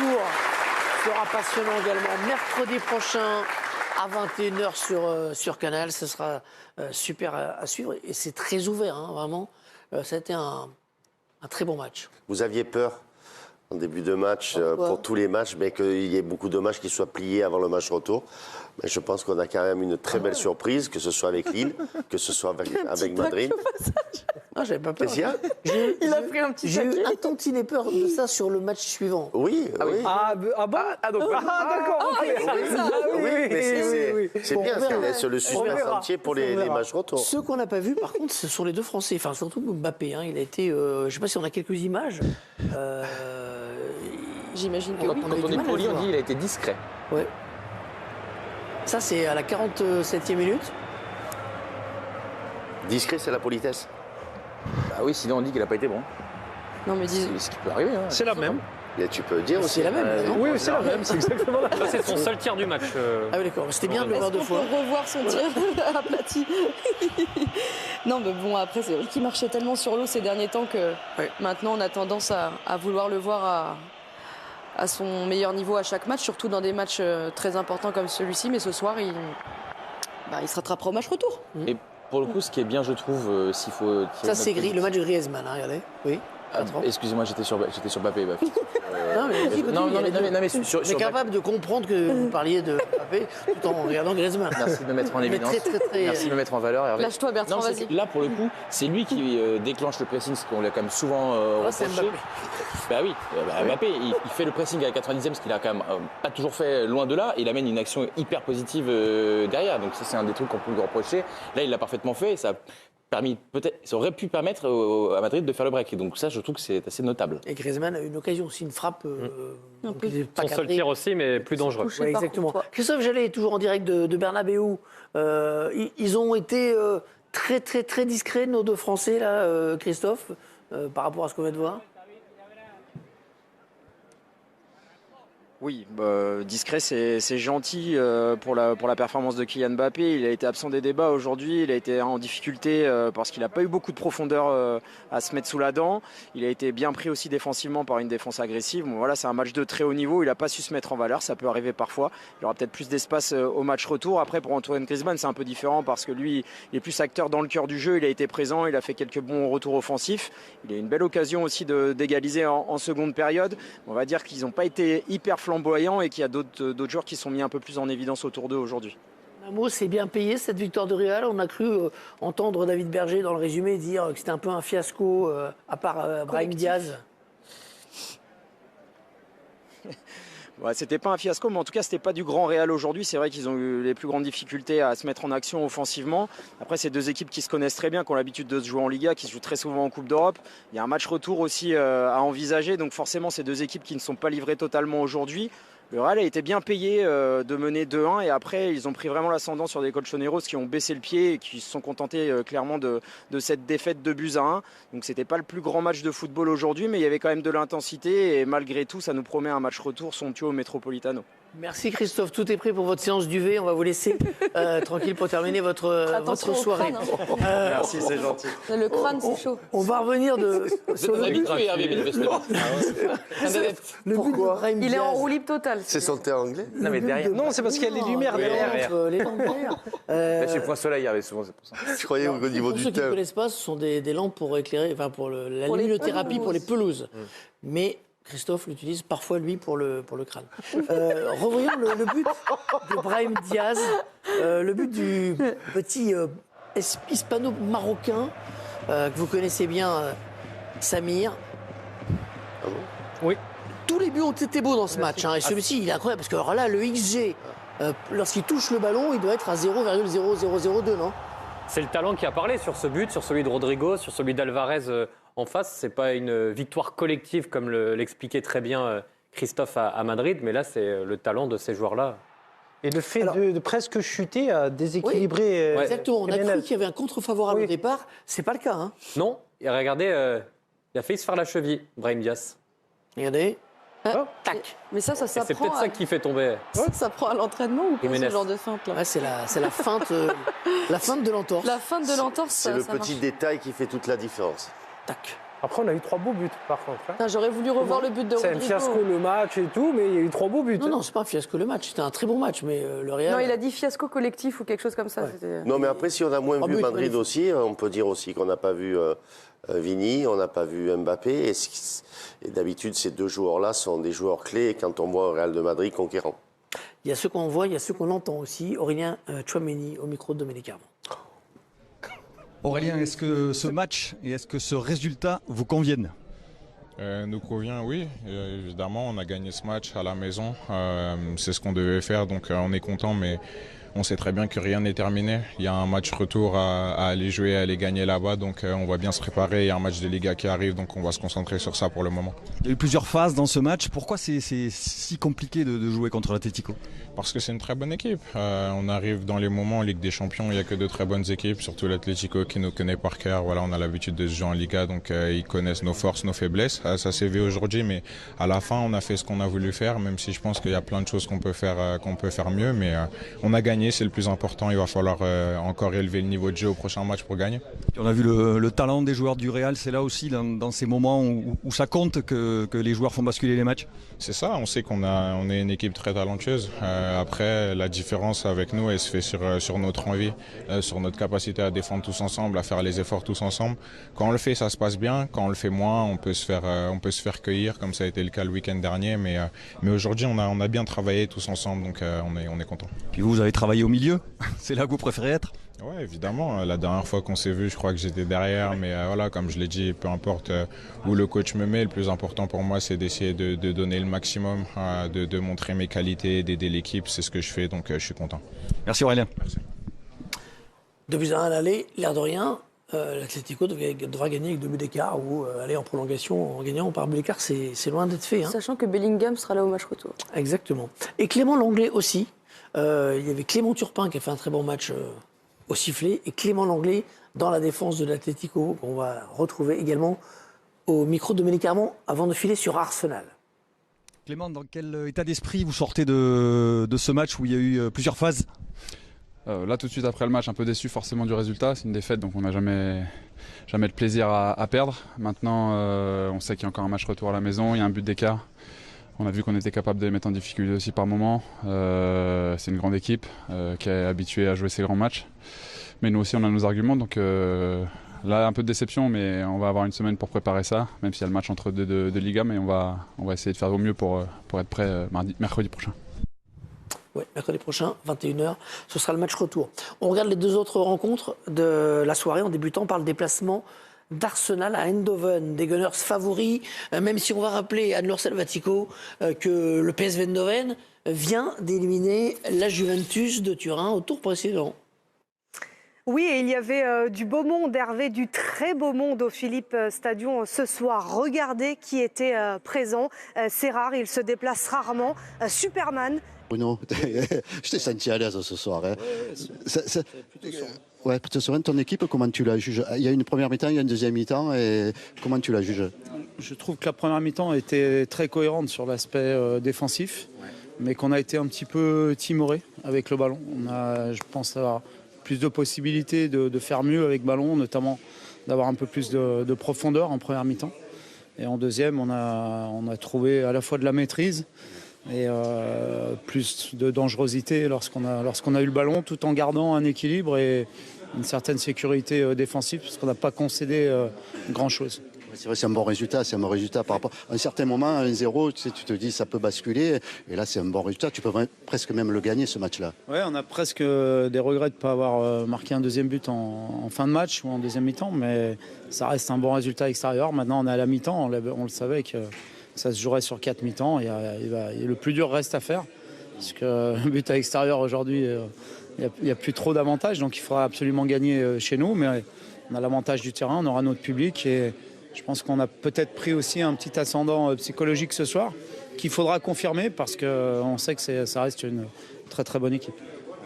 retour sera passionnant également mercredi prochain à 21h sur Canal. Ce sera super à suivre et c'est très ouvert, hein, vraiment. Ça a été un très bon match. Vous aviez peur en début de match, pour tous les matchs, mais qu'il y ait beaucoup de matchs qui soient pliés avant le match retour. Mais je pense qu'on a quand même une très belle surprise, que ce soit avec Lille, que ce soit avec Madrid. Ah, j'avais pas peur. Il a pris un petit J'ai eu taquet. un tantinet peur de ça sur le match suivant. Oui, oui. D'accord, Oui, mais c'est bien, on verra. c'est le super sentier pour les matchs retour. Ceux qu'on n'a pas vus, par contre, ce sont les deux Français. Enfin, surtout Mbappé. Hein. Il a été. Je ne sais pas si on a quelques images. J'imagine que on oui. a Quand eu on du est mal à poli, le on voir. dit qu'il a été discret. Ouais. Ça, c'est à la 47e minute. Discret, c'est la politesse. Bah oui, sinon on dit qu'il n'a pas été bon. Non, mais dis... C'est ce qui peut arriver. Hein. C'est la même. Et tu peux dire aussi. C'est la même, non? Oui, c'est la même, c'est exactement la même. Ça, c'est son seul tir du match. Ah oui, d'accord. C'était bien de le voir deux Est-ce qu'on fois. peut revoir son tir aplati? Non, mais bon, après, c'est vrai qu'il marchait tellement sur l'eau ces derniers temps que maintenant, on a tendance à vouloir le voir à son meilleur niveau à chaque match, surtout dans des matchs très importants comme celui-ci. Mais ce soir, il se rattrapera au match retour. Et pour le coup, ce qui est bien, je trouve, s'il faut. Ça, c'est gris. Le match de Griezmann, hein, regardez. Oui. Patron. Excusez-moi, j'étais sur Mbappé. Bah, Non, mais vas-y, non, continue. mais On sur est capable de comprendre que vous parliez de Mbappé tout en regardant Griezmann. Merci de me mettre en Mais évidence. très... Merci de me mettre en valeur, Hervé. Lâche-toi, Bertrand, Non, c'est vas-y. que là, pour le coup, c'est lui qui déclenche le pressing, ce qu'on l'a quand même souvent Ah, c'est reproché. Mbappé. Bah oui, Mbappé, il fait le pressing à la 90e, ce qu'il a quand même pas toujours fait loin de là. Et il amène une action hyper positive derrière. Donc ça, c'est un des trucs qu'on peut lui reprocher. Là, il l'a parfaitement fait. Et ça aurait pu permettre à Madrid de faire le break. Et donc ça, je trouve que c'est assez notable. Et Griezmann a eu une occasion aussi, une frappe. Un peu. Son seul tir aussi, mais plus dangereux. Touché Ouais, par exactement. contre, Christophe Jallet est toujours en direct de Bernabéu. Ils ont été très discrets, nos deux Français, là, Christophe, par rapport à ce qu'on vient de voir. Oui, discret, c'est gentil pour la performance de Kylian Mbappé. Il a été absent des débats aujourd'hui, il a été en difficulté parce qu'il n'a pas eu beaucoup de profondeur à se mettre sous la dent. Il a été bien pris aussi défensivement par une défense agressive. Bon, voilà, c'est un match de très haut niveau, il n'a pas su se mettre en valeur, ça peut arriver parfois. Il aura peut-être plus d'espace au match retour. Après, pour Antoine Griezmann, c'est un peu différent parce que lui, il est plus acteur dans le cœur du jeu, il a été présent, il a fait quelques bons retours offensifs. Il a une belle occasion aussi d'égaliser en seconde période. On va dire qu'ils n'ont pas été hyper flamboyant et qu'il y a d'autres joueurs qui sont mis un peu plus en évidence autour d'eux aujourd'hui. Un mot, c'est bien payé cette victoire de Real. On a cru entendre David Berger dans le résumé dire que c'était un peu un fiasco, à part Brahim Diaz. Ouais, c'était pas un fiasco, mais en tout cas, c'était pas du grand Real aujourd'hui. C'est vrai qu'ils ont eu les plus grandes difficultés à se mettre en action offensivement. Après, c'est deux équipes qui se connaissent très bien, qui ont l'habitude de se jouer en Liga, qui se jouent très souvent en Coupe d'Europe. Il y a un match retour aussi à envisager. Donc forcément, c'est deux équipes qui ne sont pas livrées totalement aujourd'hui. Le Real a été bien payé de mener 2-1 et après ils ont pris vraiment l'ascendant sur des colchoneros qui ont baissé le pied et qui se sont contentés clairement de cette défaite de 2-1. Donc c'était pas le plus grand match de football aujourd'hui, mais il y avait quand même de l'intensité et malgré tout ça nous promet un match retour somptueux au Metropolitano. Merci Christophe, tout est prêt pour votre séance d'UV. On va vous laisser tranquille pour terminer votre Attention au soirée. crâne, Merci, c'est gentil. Le crâne, c'est chaud. On va revenir sur Vous le êtes but. habitué, Hervé, manifestement. Le but de Brahim Il est en Diaz. roue libre totale. C'est son thé anglais. Non, mais derrière. Non, c'est parce qu'il y a les lumières derrière. Les lampes derrière. Là, c'est point soleil, Hervé, souvent, c'est pour ça. Je croyais au niveau Pour du ceux qui ne thème. connaissent pas, ce sont des lampes pour éclairer, enfin pour la Pour les luminothérapie pelouses. pour les pelouses. Mais Christophe l'utilise parfois lui pour le crâne. Revoyons le but de Brahim Diaz, le but du petit hispano-marocain que vous connaissez bien, Samir. Oui. Tous les buts ont été beaux dans ce match, hein, et celui-ci il est incroyable parce que alors là le XG, lorsqu'il touche le ballon, il doit être à 0,0002, non? C'est le talent qui a parlé sur ce but, sur celui de Rodrigo, sur celui d'Alvarez en face. C'est pas une victoire collective comme l'expliquait très bien Christophe à Madrid, mais là c'est le talent de ces joueurs-là. Et le fait Alors- de presque chuter a déséquilibré. Ouais. Exactement, on a Jiménez. cru qu'il y avait un contre-favorable Oui. au départ, c'est pas le cas. Hein. Non, et regardez, il a failli se faire la cheville, Brahim Diaz. Regardez, Tac. Mais ça Et c'est s'apprend peut-être ça qui fait tomber. ça prend à l'entraînement ou pas, Jiménez. ce genre de feinte là? ouais, c'est la feinte, la feinte de l'entorse. La feinte de l'entorse, C'est ça le marche. petit détail qui fait toute la différence. Tac. Après, on a eu 3 beaux buts, par contre. Hein. Putain, j'aurais voulu revoir le but de C'est Rodrigo. un fiasco le match et tout, mais il y a eu 3 beaux buts. Non, c'est pas un fiasco le match. C'était un très bon match, mais le Real. Non, il a dit fiasco collectif ou quelque chose comme ça. Ouais. Non, mais après, si on a moins vu but, Madrid magnifique. aussi, on peut dire aussi qu'on n'a pas vu Vini, on n'a pas vu Mbappé. Et d'habitude, ces 2 joueurs-là sont des joueurs clés quand on voit un Real de Madrid conquérant. Il y a ceux qu'on voit, il y a ceux qu'on entend aussi. Aurélien Tchouaméni au micro de Dominique Armand. Aurélien, est-ce que ce match et est-ce que ce résultat vous conviennent ? Nous convient, oui. Évidemment, on a gagné ce match à la maison. C'est ce qu'on devait faire, donc on est content, mais on sait très bien que rien n'est terminé. Il y a un match retour à aller jouer, à aller gagner là-bas, donc on va bien se préparer. Il y a un match de Liga qui arrive, donc on va se concentrer sur ça pour le moment. Il y a eu plusieurs phases dans ce match. Pourquoi c'est si compliqué de jouer contre l'Atlético ? Parce que c'est une très bonne équipe. On arrive dans les moments en Ligue des Champions, il n'y a que de très bonnes équipes, surtout l'Atlético qui nous connaît par cœur. Voilà, on a l'habitude de se jouer en Liga, donc ils connaissent nos forces, nos faiblesses. Ça s'est vu aujourd'hui, mais à la fin, on a fait ce qu'on a voulu faire, même si je pense qu'il y a plein de choses qu'on peut faire mieux. Mais on a gagné, c'est le plus important. Il va falloir encore élever le niveau de jeu au prochain match pour gagner. On a vu le talent des joueurs du Real, c'est là aussi dans ces moments où ça compte que les joueurs font basculer les matchs. C'est ça, on sait qu'on est une équipe très talentueuse. Après, la différence avec nous, elle se fait sur notre envie, sur notre capacité à défendre tous ensemble, à faire les efforts tous ensemble. Quand on le fait, ça se passe bien. Quand on le fait moins, on peut se faire cueillir, comme ça a été le cas le week-end dernier. Mais aujourd'hui, on a bien travaillé tous ensemble, donc on est content. Puis vous avez travaillé au milieu, c'est là que vous préférez être ? Oui, évidemment. La dernière fois qu'on s'est vu, je crois que j'étais derrière. Mais voilà, comme je l'ai dit, peu importe où le coach me met, le plus important pour moi, c'est d'essayer de donner le maximum, de montrer mes qualités, d'aider l'équipe. C'est ce que je fais, donc je suis content. Merci Aurélien. Merci. 2-1 à l'aller, l'air de rien. L'Atlético devra gagner avec 2 buts d'écart ou aller en prolongation en gagnant par but d'écart. C'est loin d'être fait. Hein. Sachant que Bellingham sera là au match retour. Exactement. Et Clément Lenglet aussi. Il y avait Clément Turpin qui a fait un très bon match au sifflet et Clément Lenglet dans la défense de l'Atlético qu'on va retrouver également au micro de Dominique Armand avant de filer sur Arsenal. Clément, dans quel état d'esprit vous sortez de ce match où il y a eu plusieurs phases ? Là, tout de suite après le match, un peu déçu forcément du résultat. C'est une défaite, donc on n'a jamais de plaisir à perdre. Maintenant, on sait qu'il y a encore un match retour à la maison, il y a un but d'écart. On a vu qu'on était capable de les mettre en difficulté aussi par moment. C'est une grande équipe qui est habituée à jouer ces grands matchs. Mais nous aussi, on a nos arguments. Donc là, un peu de déception, mais on va avoir une semaine pour préparer ça, même s'il y a le match entre deux de Liga. Mais on va essayer de faire au mieux pour être prêt mercredi prochain. Oui, mercredi prochain, 21h, ce sera le match retour. On regarde les 2 autres rencontres de la soirée en débutant par le déplacement d'Arsenal à Eindhoven, des Gunners favoris, même si on va rappeler à Anne-Laure Salvatico que le PSV Eindhoven vient d'éliminer la Juventus de Turin au tour précédent. Oui, et il y avait du beau monde, Hervé, du très beau monde au Philippe Stadion ce soir. Regardez qui était présent. C'est rare, il se déplace rarement. Superman. Bruno, je t'ai senti à l'aise ce soir. Hein. Ouais, plutôt serein. Ton équipe, comment tu la juges ? Il y a une première mi-temps, il y a une deuxième mi-temps. Et comment tu la juges ? Je trouve que la première mi-temps était très cohérente sur l'aspect défensif, mais qu'on a été un petit peu timoré avec le ballon. On a, je pense, avoir plus de possibilités de faire mieux avec ballon, notamment d'avoir un peu plus de profondeur en première mi-temps. Et en deuxième, on a trouvé à la fois de la maîtrise et plus de dangerosité lorsqu'on a eu le ballon, tout en gardant un équilibre et une certaine sécurité défensive, parce qu'on n'a pas concédé grand-chose. C'est vrai, c'est un bon résultat par rapport à un certain moment, à 1-0, tu te dis ça peut basculer, et là c'est un bon résultat, tu peux presque même le gagner ce match-là. Oui, on a presque des regrets de ne pas avoir marqué un deuxième but en fin de match ou en deuxième mi-temps, mais ça reste un bon résultat extérieur. Maintenant on est à la mi-temps, on le savait que ça se jouerait sur 4 mi-temps, et le plus dur reste à faire, parce que le but à l'extérieur aujourd'hui, il n'y a plus trop d'avantages, donc il faudra absolument gagner chez nous, mais on a l'avantage du terrain, on aura notre public, et je pense qu'on a peut-être pris aussi un petit ascendant psychologique ce soir qu'il faudra confirmer, parce qu'on sait que ça reste une très très bonne équipe.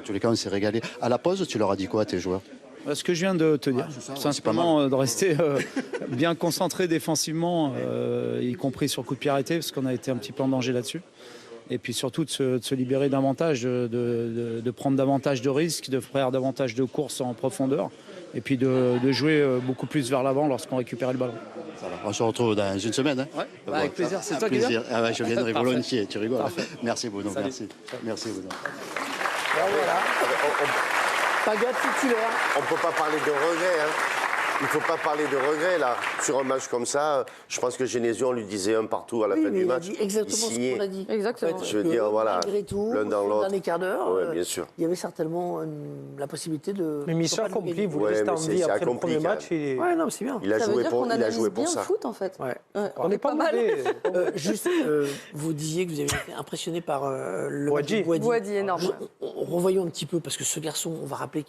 En tous les cas, on s'est régalé. À la pause, tu leur as dit quoi à tes joueurs ? Ce que je viens de te dire, simplement de rester bien concentré défensivement, y compris sur coup de pied arrêté, parce qu'on a été un petit peu en danger là-dessus. Et puis surtout de se libérer davantage, de prendre davantage de risques, de faire davantage de courses en profondeur, et puis de jouer beaucoup plus vers l'avant lorsqu'on récupérait le ballon. On se retrouve dans une semaine. Hein. Ouais, avec plaisir. C'est toi qui viens. Ah ouais, je viendrai volontiers, tu rigoles. Parfait. Merci Bruno, Salut. Merci Bruno. Voilà. Paga titulaire. On ne peut pas parler de regret. Hein. Il ne faut pas parler de regret, là. Sur un match comme ça, je pense que Genesio, on lui disait un partout à la fin du match. Il a dit exactement ce qu'on a dit. Exactement. En fait, Je veux dire, voilà, malgré tout, l'un dans l'autre. dernier quart d'heure, Ouais, bien sûr. il y avait certainement la possibilité de... Mais mission accomplie, vous Ouais, restez mais en vie c'est après le accompli, premier quand match. Et... Ouais, non, c'est bien. Il a Ça veut joué dire pour, qu'on il a analyse joué pour bien ça. le foot, en fait. Ouais. On n'est pas mal. mauvais. Juste, vous disiez que vous avez été impressionné par le match de Boadi, énorme. Revoyons un petit peu, parce que ce garçon, on va rappeler